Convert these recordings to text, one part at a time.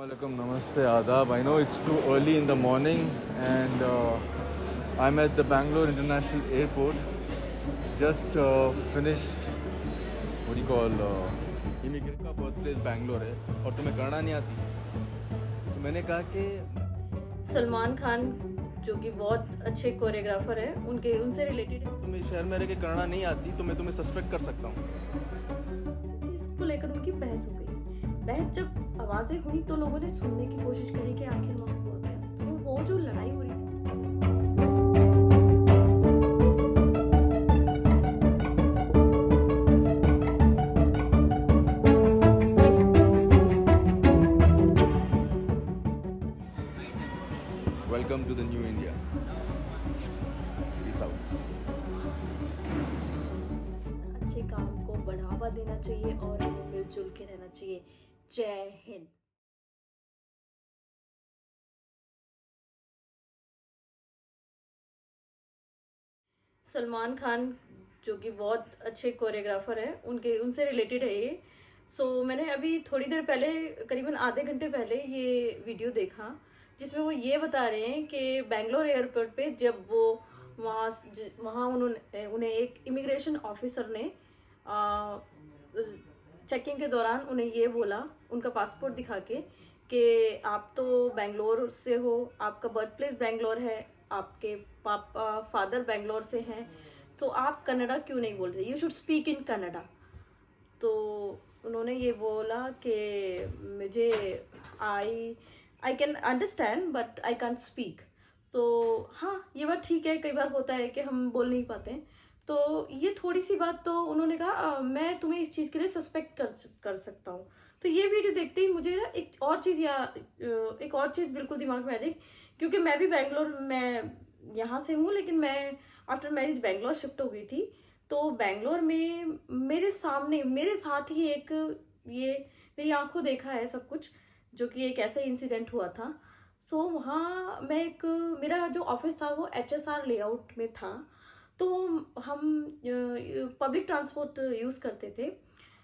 Alaikum, namaste, adab. I know it's too early in the morning and I'm at the Bangalore International Airport. Just finished, what do you call, immigrant का birth place Bangalore है और तुम्हें कन्नड़ा नहीं आती तो मैंने कहा कि सलमान खान जो कि बहुत अच्छे कोरियोग्राफर हैं उनसे रिलेटेड है। तुम्हें शहर में रह के कन्नड़ा नहीं आती तो मैं तुम्हें सस्पेक्ट कर सकता हूँ। इस चीज को लेकर उनकी बहस हो गई। बहस जब आवाजें हुई तो लोगों ने सुनने की कोशिश करी कि आखिर वहाँ हुआ क्या। तो वो जो लड़ाई हो रही थी Welcome to the new India. Peace out. अच्छे काम को बढ़ावा देना चाहिए और हमें मिलजुल के रहना चाहिए। जय हिंद। सलमान खान जो कि बहुत अच्छे कोरियोग्राफर हैं उनसे रिलेटेड है ये। मैंने अभी थोड़ी देर पहले करीबन आधे घंटे पहले ये वीडियो देखा जिसमें वो ये बता रहे हैं कि बेंगलोर एयरपोर्ट पे जब वो वहाँ उन्हें एक इमिग्रेशन ऑफिसर ने चेकिंग के दौरान उन्हें ये बोला उनका पासपोर्ट दिखा के कि आप तो बेंगलोर से हो, आपका बर्थ प्लेस बेंगलोर है, आपके पापा फादर बेंगलोर से हैं, तो आप कन्नड़ा क्यों नहीं बोल रहे, you should speak in Kannada. तो उन्होंने ये बोला कि मुझे I can understand but I can't speak. तो हाँ, ये बात ठीक है, कई बार होता है कि हम बोल नहीं पाते हैं। तो ये थोड़ी सी बात तो उन्होंने कहा मैं तुम्हें इस चीज़ के लिए सस्पेक्ट कर सकता हूँ। तो ये वीडियो देखते ही मुझे ना एक और चीज़ बिल्कुल दिमाग में आ रही, क्योंकि मैं भी मैं यहाँ से हूँ, लेकिन मैं आफ्टर मैरिज बेंगलोर शिफ्ट हो गई थी। तो बेंगलोर में मेरे साथ ही एक ये मेरी आंखों देखा है सब कुछ, जो कि एक ऐसा इंसिडेंट हुआ था। वहाँ मेरा जो ऑफिस था वो HSR लेआउट में था। तो हम पब्लिक ट्रांसपोर्ट यूज़ करते थे।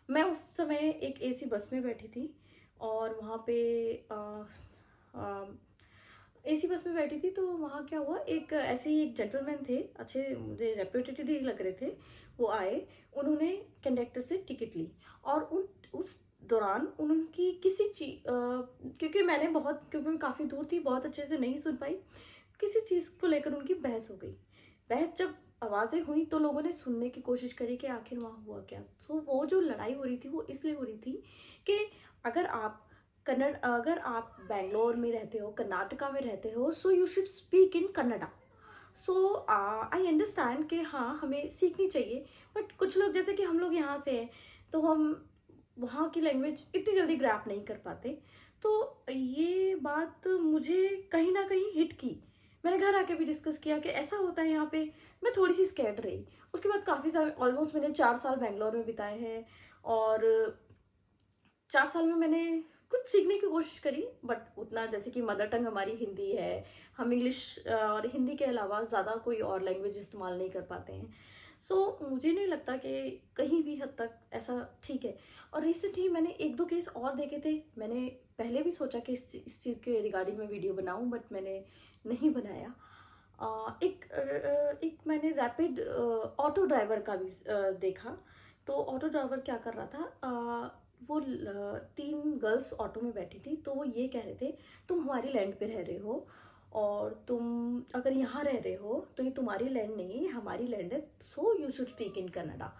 मैं उस समय एक AC बस में बैठी थी और वहाँ पे AC बस में बैठी थी। तो वहाँ क्या हुआ, ऐसे ही एक जेंटलमैन थे, अच्छे मुझे रेप्यूटेड ही लग रहे थे। वो आए, उन्होंने कंडक्टर से टिकट ली और उस दौरान उनकी किसी चीज क्योंकि मैं काफ़ी दूर थी, बहुत अच्छे से नहीं सुन पाई, किसी चीज़ को लेकर उनकी बहस हो गई। बहस जब आवाज़ें हुई तो लोगों ने सुनने की कोशिश करी कि आखिर वहाँ हुआ क्या। वो जो लड़ाई हो रही थी वो इसलिए हो रही थी कि अगर आप बैंगलोर में रहते हो, कर्नाटका में रहते हो, so you should speak in Kannada. I understand कि हाँ, हमें सीखनी चाहिए, बट कुछ लोग जैसे कि हम लोग यहाँ से हैं तो हम वहाँ की लैंग्वेज इतनी जल्दी ग्रैप नहीं कर पाते। तो ये बात मुझे कहीं ना कहीं हिट की। मैंने घर आके भी डिस्कस किया कि ऐसा होता है यहाँ पे। मैं थोड़ी सी स्कैर्ड रही। उसके बाद काफ़ी साल, ऑलमोस्ट मैंने 4 साल बैंगलोर में बिताए हैं और 4 साल में मैंने कुछ सीखने की कोशिश करी, बट उतना, जैसे कि मदर टंग हमारी हिंदी है, हम इंग्लिश और हिंदी के अलावा ज़्यादा कोई और लैंग्वेज इस्तेमाल नहीं कर पाते हैं। मुझे नहीं लगता कि कहीं भी हद तक ऐसा ठीक है। और रिसेंटली मैंने 1-2 केस और देखे थे। मैंने पहले भी सोचा कि इस चीज़ के रिगार्डिंग में वीडियो बनाऊं, बट मैंने नहीं बनाया। एक मैंने रैपिड ऑटो ड्राइवर का भी देखा। तो ऑटो ड्राइवर क्या कर रहा था, वो 3 गर्ल्स ऑटो में बैठी थी। तो वो ये कह रहे थे, तुम हमारी लैंड पे रह रहे हो और तुम अगर यहाँ रह रहे हो तो ये तुम्हारी लैंड नहीं है, ये हमारी लैंड है। You should speak in Kannada.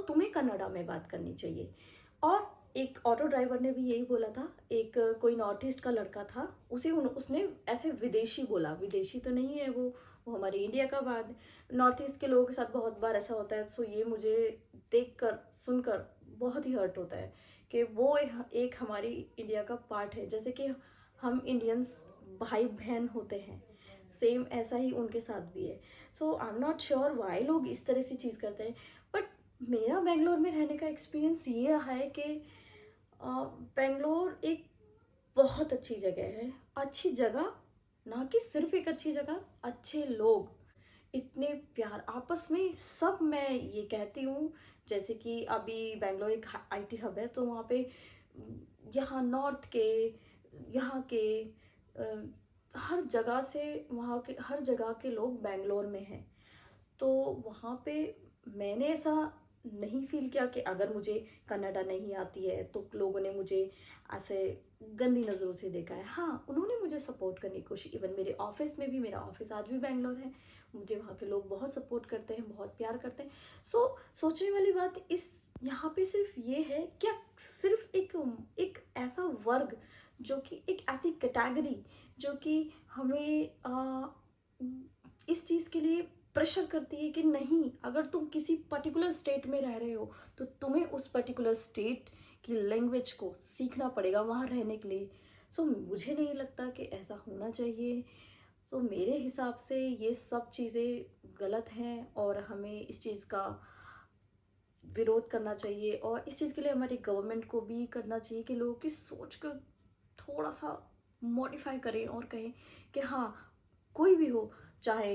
तुम्हें कन्नड़ा में बात करनी चाहिए। और एक ऑटो ड्राइवर ने भी यही बोला था। एक कोई नॉर्थ ईस्ट का लड़का था, उसने ऐसे विदेशी बोला। विदेशी तो नहीं है वो हमारे इंडिया का बात। नॉर्थ ईस्ट के लोगों के साथ बहुत बार ऐसा होता है। ये मुझे देख कर सुनकर बहुत ही हर्ट होता है कि वो एक हमारी इंडिया का पार्ट है। जैसे कि हम इंडियंस भाई बहन होते हैं, सेम ऐसा ही उनके साथ भी है। I am not sure why लोग इस तरह से चीज़ करते हैं। बट मेरा बेंगलोर में रहने का एक्सपीरियंस ये रहा है कि बेंगलोर एक बहुत अच्छी जगह है। अच्छी जगह, ना कि सिर्फ एक अच्छी जगह, अच्छे लोग, इतने प्यार आपस में सब। मैं ये कहती हूँ, जैसे कि अभी बेंगलोर एक IT हब है, तो वहाँ पे यहाँ नॉर्थ के, यहाँ के हर जगह से, वहाँ के हर जगह के लोग बेंगलोर में हैं। तो वहाँ पे मैंने ऐसा नहीं फील किया कि अगर मुझे कन्नड़ा नहीं आती है तो लोगों ने मुझे ऐसे गंदी नज़रों से देखा है। हाँ, उन्होंने मुझे सपोर्ट करने की कोशिश, इवन मेरे ऑफिस में भी, मेरा ऑफिस आज भी बेंगलोर है, मुझे वहाँ के लोग बहुत सपोर्ट करते हैं, बहुत प्यार करते हैं। सोचने वाली बात इस यहाँ पे सिर्फ ये है, क्या सिर्फ एक ऐसा वर्ग, जो कि एक ऐसी कैटेगरी जो कि हमें इस चीज़ के लिए प्रेशर करती है कि नहीं, अगर तुम किसी पर्टिकुलर स्टेट में रह रहे हो तो तुम्हें उस पर्टिकुलर स्टेट की लैंग्वेज को सीखना पड़ेगा वहाँ रहने के लिए। मुझे नहीं लगता कि ऐसा होना चाहिए। मेरे हिसाब से ये सब चीज़ें गलत हैं और हमें इस चीज़ का विरोध करना चाहिए, और इस चीज़ के लिए हमारी गवर्नमेंट को भी करना चाहिए कि लोगों की सोच को थोड़ा सा मॉडिफाई करें और कहें कि हाँ, कोई भी हो, चाहे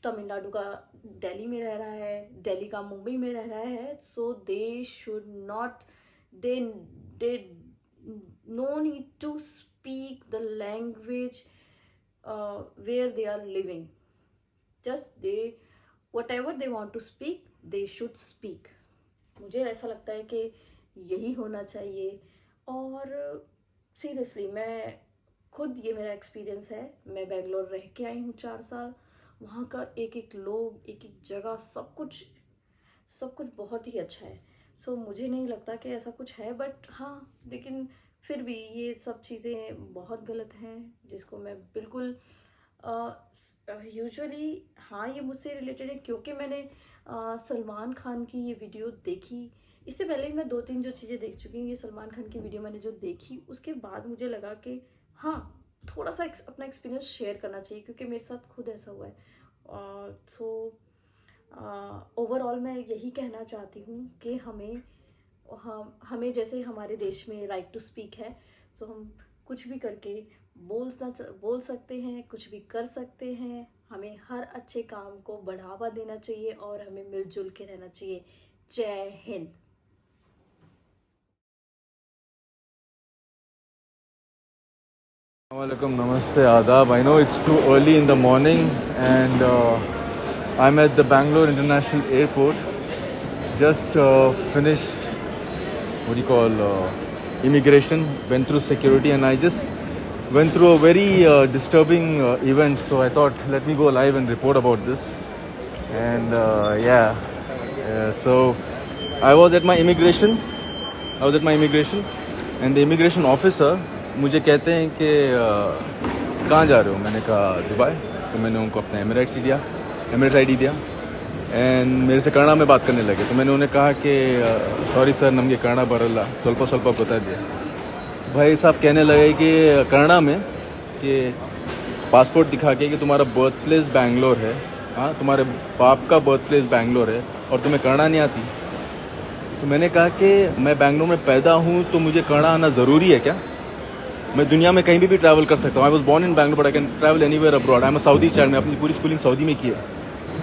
तमिलनाडु का दिल्ली में रह रहा है, दिल्ली का मुंबई में रह रहा है, so they should not, they no need to speak the language where they are living. Just they whatever they want to speak, they should speak। मुझे ऐसा लगता है कि यही होना चाहिए। और सीरियसली मैं खुद, ये मेरा एक्सपीरियंस है, मैं बेंगलोर रह के आई हूँ 4 साल। वहाँ का एक एक लोग, एक एक जगह, सब कुछ बहुत ही अच्छा है। मुझे नहीं लगता कि ऐसा कुछ है, बट हाँ, लेकिन फिर भी ये सब चीज़ें बहुत गलत हैं, जिसको मैं बिल्कुल यूजुअली, हाँ, ये मुझसे रिलेटेड है क्योंकि मैंने सलमान खान की ये वीडियो देखी। इससे पहले ही मैं 2-3 जो चीज़ें देख चुकी हूँ, ये सलमान खान की वीडियो मैंने जो देखी, उसके बाद मुझे लगा कि हाँ, थोड़ा सा अपना एक्सपीरियंस शेयर करना चाहिए, क्योंकि मेरे साथ खुद ऐसा हुआ है। ओवरऑल मैं यही कहना चाहती हूँ कि हमें जैसे हमारे देश में राइट टू स्पीक है, हम कुछ भी करके बोल सकते हैं, कुछ भी कर सकते हैं। हमें हर अच्छे काम को बढ़ावा देना चाहिए और हमें मिलजुल के रहना चाहिए। जय Hind. Assalamualaikum, namaste, adab. I know it's too early in the morning, and I'm at the Bangalore International Airport. Just finished, what do you call, immigration. Went through security, and I just went through a very disturbing event. So I thought, let me go live and report about this. And so I was at my immigration. And the immigration officer मुझे कहते हैं कि कहाँ जा रहे हो? मैंने कहा दुबई। तो मैंने उनको अपना एमिरेट्स आईडी दिया, एंड मेरे से कन्नड़ा में बात करने लगे। तो मैंने उन्हें कहा कि सॉरी सर, नमगे कन्नड़ा बरला ಸ್ವಲ್ಪ बता दिया। तो भाई साहब कहने लगे कि कन्नड़ा में कि पासपोर्ट दिखा के कि तुम्हारा बर्थ प्लेस बैंगलोर है, हाँ, तुम्हारे बाप का बर्थ प्लेस बैंगलोर है और तुम्हें कन्नड़ा नहीं आती। तो मैंने कहा कि मैं बैंगलोर में पैदा हूँ तो मुझे कन्नड़ा आना ज़रूरी है क्या? मैं दुनिया में कहीं भी ट्रैवल कर सकता हूँ। I was born in Bangalore but I can travel anywhere abroad. I am a Saudi child. मैं अपनी पूरी स्कूलिंग सऊदी में की है।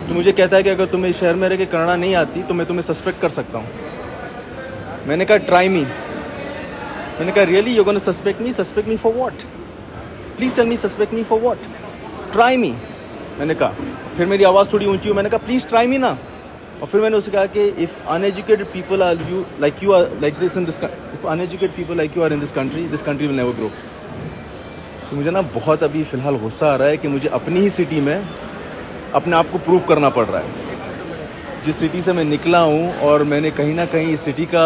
तो मुझे कहता है कि अगर तुम्हें इस शहर में रह के कन्नड़ा नहीं आती तो मैं तुम्हें सस्पेक्ट कर सकता हूँ। मैंने कहा ट्राई मी। मैंने कहा really you gonna suspect me for what? Please tell me suspect me for what? Try me, मैंने कहा। फिर मेरी आवाज़ थोड़ी ऊंची हुई, मैंने कहा प्लीज ट्राई मी ना। और फिर मैंने उससे कहा कि if uneducated people are you are like this in this, if uneducated people like you are in this country will never grow. तो मुझे ना बहुत अभी फ़िलहाल गुस्सा आ रहा है कि मुझे अपनी ही सिटी में अपने आप को प्रूव करना पड़ रहा है। जिस सिटी से मैं निकला हूँ और मैंने कहीं ना कहीं इस सिटी का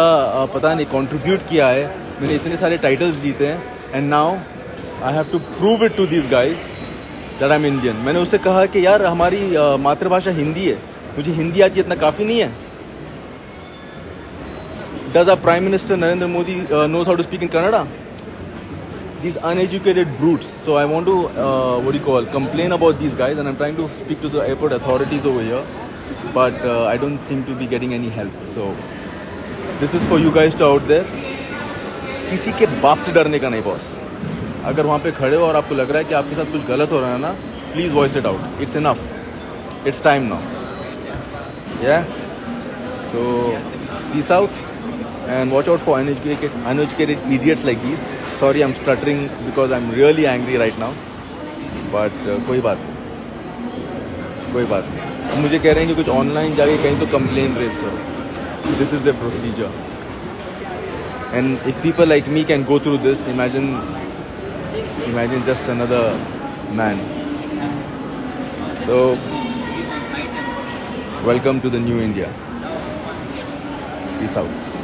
पता नहीं कंट्रीब्यूट किया है, मैंने इतने सारे टाइटल्स जीते हैं, and now I have to prove it to this guys that I am Indian. मैंने उससे कहा कि यार हमारी मातृभाषा हिंदी है, मुझे हिंदी आती है, इतना काफ़ी नहीं है? Does our prime minister Narendra Modi knows how to speak in Kannada? These uneducated brutes. So I want to complain about these guys, and I'm trying to speak to the airport authorities over here, but I don't seem to be getting any help. So this is for you guys to out there. किसी के बाप से डरने का नहीं boss. अगर वहाँ पे खड़े हो और आपको लग रहा है कि आपके साथ कुछ गलत हो रहा है ना, please voice it out. It's enough, it's time now. Yeah, so peace out. and watch out for uneducated idiots like these. Sorry, I'm stuttering because I'm really angry right now. But कोई बात नहीं, कोई बात नहीं. अब मुझे कह रहे हैं कि कुछ ऑनलाइन जाके कहीं तो कंप्लेन रेज करो. This is the procedure. And if people like me can go through this, imagine just another man. So, welcome to the new India. Peace out.